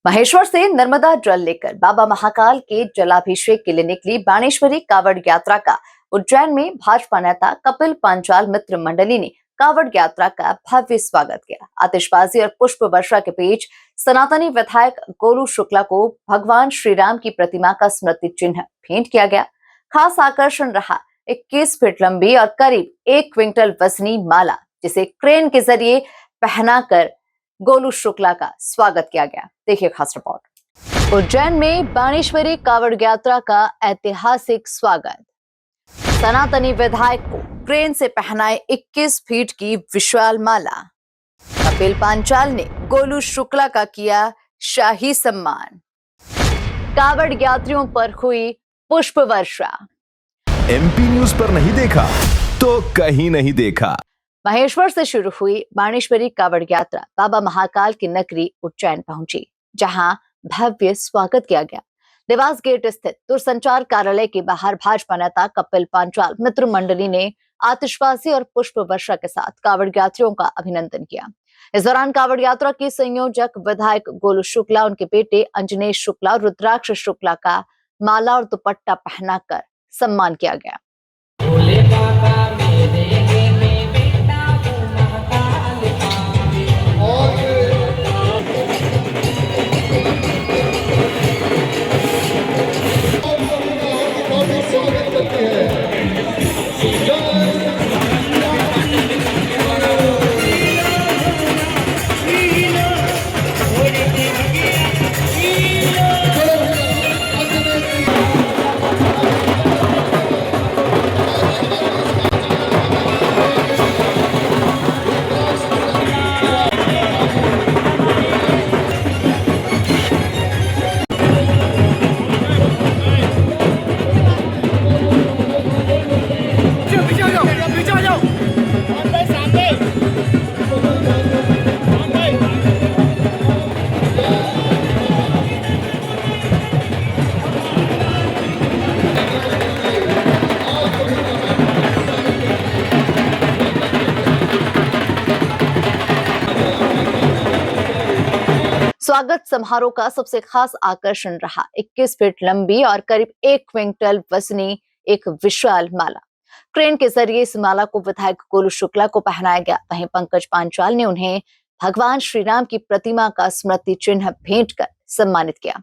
महेश्वर से नर्मदा जल लेकर बाबा महाकाल के जलाभिषेक के लिए निकली बाणेश्वरी कावड़ यात्रा का उज्जैन में भाजपा नेता कपिल पांचाल मित्र मंडली ने कावड़ यात्रा का भव्य स्वागत किया। आतिशबाजी और पुष्प वर्षा के बीच सनातनी विधायक गोलू शुक्ला को भगवान श्री राम की प्रतिमा का स्मृति चिन्ह भेंट किया गया। खास आकर्षण रहा 21 फीट लंबी और करीब 1 क्विंटल वजनी माला, जिसे क्रेन के जरिए पहनाकर गोलू शुक्ला का स्वागत किया गया। देखिए खास रिपोर्ट। उज्जैन में बाणेश्वरी कावड़ यात्रा का ऐतिहासिक स्वागत। सनातनी विधायक को क्रेन से पहनाए 21 फीट की विशाल माला। कपिल पांचाल ने गोलू शुक्ला का किया शाही सम्मान। कावड़ यात्रियों पर हुई पुष्प वर्षा। एमपी न्यूज पर नहीं देखा तो कहीं नहीं देखा। महेश्वर से शुरू हुई बाणेश्वरी कावड़ यात्रा बाबा महाकाल की नगरी उज्जैन पहुंची, जहां भव्य स्वागत किया गया। देवास गेट स्थित दूरसंचार कार्यालय के बाहर भाजपा नेता कपिल पांचाल मित्र मंडली ने आतिशबाजी और पुष्प वर्षा के साथ कावड़ यात्रियों का अभिनंदन किया। इस दौरान कावड़ यात्रा की संयोजक विधायक गोलू शुक्ला, उनके बेटे अंजनेश शुक्ला और रुद्राक्ष शुक्ला का माला और दुपट्टा पहनाकर सम्मान किया गया। स्वागत समारोह का सबसे खास आकर्षण रहा 21 फीट लंबी और करीब 1 क्विंटल वजनी एक विशाल माला। क्रेन के जरिए इस माला को विधायक गोलू शुक्ला को पहनाया गया। वहीं पंकज पांचाल ने उन्हें भगवान श्री राम की प्रतिमा का स्मृति चिन्ह भेंट कर सम्मानित किया।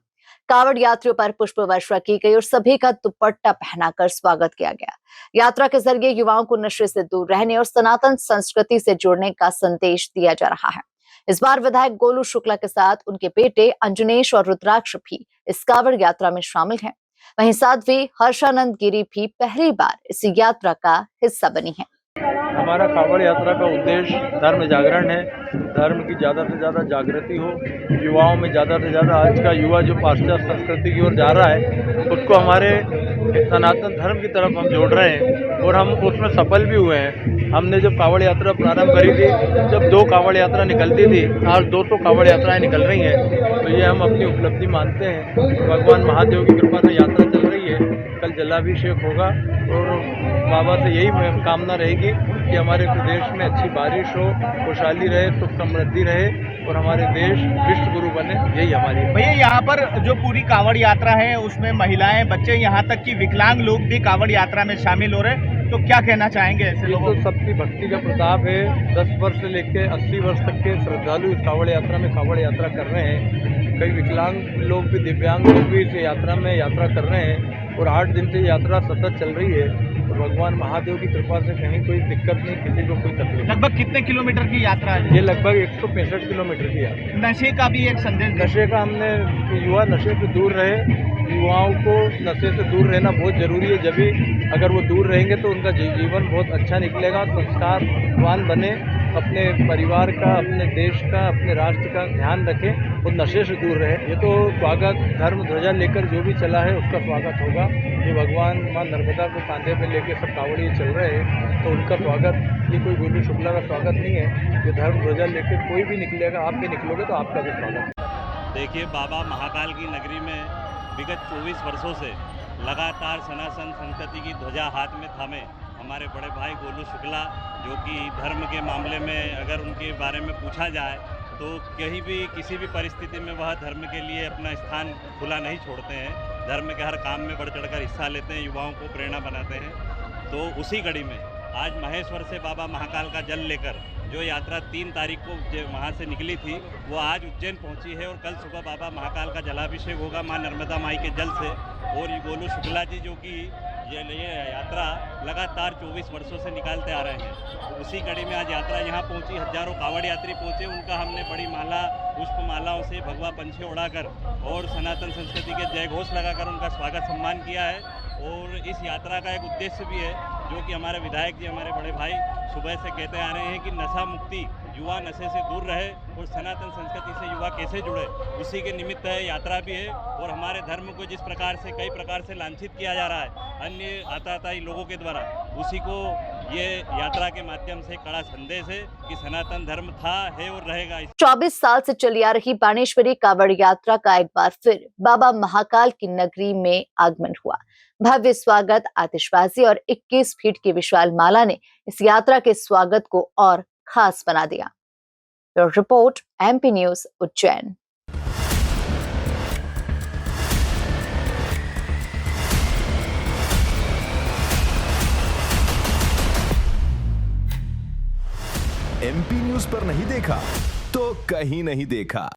कावड़ यात्रियों पर पुष्प वर्षा की गई और सभी का दुपट्टा पहनाकर स्वागत किया गया। यात्रा के जरिए युवाओं को नशे से दूर रहने और सनातन संस्कृति से जुड़ने का संदेश दिया जा रहा है। इस बार विधायक गोलू शुक्ला के साथ उनके बेटे अंजनेश और रुद्राक्ष भी इस कावड़ यात्रा में शामिल हैं। वहीं साध्वी हर्षानंद गिरी भी पहली बार इस यात्रा का हिस्सा बनी है। हमारा कावड़ यात्रा का उद्देश्य धर्म जागरण है। धर्म की ज़्यादा से ज़्यादा जागृति हो, युवाओं में ज़्यादा से ज़्यादा। आज का युवा जो पाश्चात्य संस्कृति की ओर जा रहा है, उसको हमारे सनातन धर्म की तरफ हम जोड़ रहे हैं और हम उसमें सफल भी हुए हैं। हमने जब कावड़ यात्रा प्रारंभ करी थी, जब 2 कावड़ यात्रा निकलती थी, आज 200 कावड़ यात्राएं निकल रही हैं, तो ये हम अपनी उपलब्धि मानते हैं। भगवान महादेव की कृपा से यात्रा चल रही है। कल जलाभिषेक होगा और बाबा से यही कामना रहेगी कि हमारे प्रदेश में अच्छी बारिश हो, खुशहाली रहे, सुख समृद्धि रहे और हमारे देश विश्व गुरु बने, यही हमारी। भैया यहाँ पर जो पूरी कावड़ यात्रा है उसमें महिलाएं, बच्चे, यहाँ तक कि विकलांग लोग भी कावड़ यात्रा में शामिल हो रहे हैं, तो क्या कहना चाहेंगे ऐसे लोगों? तो सबकी भक्ति का प्रताप है। 10 वर्ष से लेकर 80 वर्ष तक के श्रद्धालु इस कावड़ यात्रा में कावड़ यात्रा कर रहे हैं। कई विकलांग लोग भी, दिव्यांग लोग भी इस यात्रा में यात्रा कर रहे हैं और 8 दिन से यात्रा सतत चल रही है। तो भगवान महादेव की कृपा से कहीं कोई दिक्कत नहीं, किसी को कोई तकलीफ। लगभग कितने किलोमीटर की यात्रा है? ये लगभग 165 किलोमीटर की यात्रा। नशे का भी एक संदेश। नशे का हमने, युवा नशे से दूर रहे, युवाओं को नशे से दूर रहना बहुत जरूरी है। जब भी अगर वो दूर रहेंगे तो उनका जीवन बहुत अच्छा निकलेगा, संस्कारवान बने, अपने परिवार का, अपने देश का, अपने राष्ट्र का ध्यान रखें और नशे से दूर रहे। ये तो स्वागत धर्म ध्वजा लेकर जो भी चला है उसका स्वागत होगा। ये भगवान माँ नर्मदा को कांधे पे लेके सब कावड़ी चल रहे हैं, तो उनका स्वागत, ये कोई गोलू शुक्ला का स्वागत नहीं है। ये धर्म ध्वजा लेकर कोई भी निकलेगा, आप भी निकलोगे तो आपका भी स्वागत। देखिए, बाबा महाकाल की नगरी में विगत 24 वर्षों से लगातार सनातन संस्कृति की ध्वजा हाथ में थामे हमारे बड़े भाई गोलू शुक्ला, जो कि धर्म के मामले में अगर उनके बारे में पूछा जाए तो कहीं भी किसी भी परिस्थिति में वह धर्म के लिए अपना स्थान खुला नहीं छोड़ते हैं। धर्म के हर काम में बढ़ चढ़कर हिस्सा लेते हैं, युवाओं को प्रेरणा बनाते हैं। तो उसी कड़ी में आज महेश्वर से बाबा महाकाल का जल लेकर जो यात्रा 3 तारीख को वहाँ से निकली थी, वो आज उज्जैन पहुँची है और कल सुबह बाबा महाकाल का जलाभिषेक होगा माँ नर्मदा माई के जल से। और ये गोलू शुक्ला जी जो कि ये यात्रा लगातार 24 वर्षों से निकालते आ रहे हैं, तो उसी कड़ी में आज यात्रा यहाँ पहुँची। हजारों कांवड़ यात्री पहुँचे, उनका हमने बड़ी माला पुष्प मालाओं से भगवा पंछी उड़ाकर और सनातन संस्कृति के जय घोष लगाकर उनका स्वागत सम्मान किया है। और इस यात्रा का एक उद्देश्य भी है जो कि हमारे विधायक जी, हमारे बड़े भाई सुबह से कहते आ रहे हैं कि नशा मुक्ति, युवा नशे से दूर रहे और सनातन संस्कृति से युवा कैसे जुड़े, उसी के निमित्त है यात्रा भी है। और हमारे धर्म को जिस प्रकार से कई प्रकार से लांछित किया जा रहा है अन्य आताताई लोगों के द्वारा, उसी को ये यात्रा के माध्यम से कड़ा संदेश है कि सनातन धर्म था, है और रहेगा। 24 साल से चली आ रही बाणेश्वरी कावड़ यात्रा का एक बार फिर बाबा महाकाल की नगरी में आगमन हुआ। भव्य स्वागत, आतिशबाजी और 21 फीट की विशाल माला ने इस यात्रा के स्वागत को और खास बना दिया। Report MP news Ujjain. MP news पर नहीं देखा तो कहीं नहीं देखा।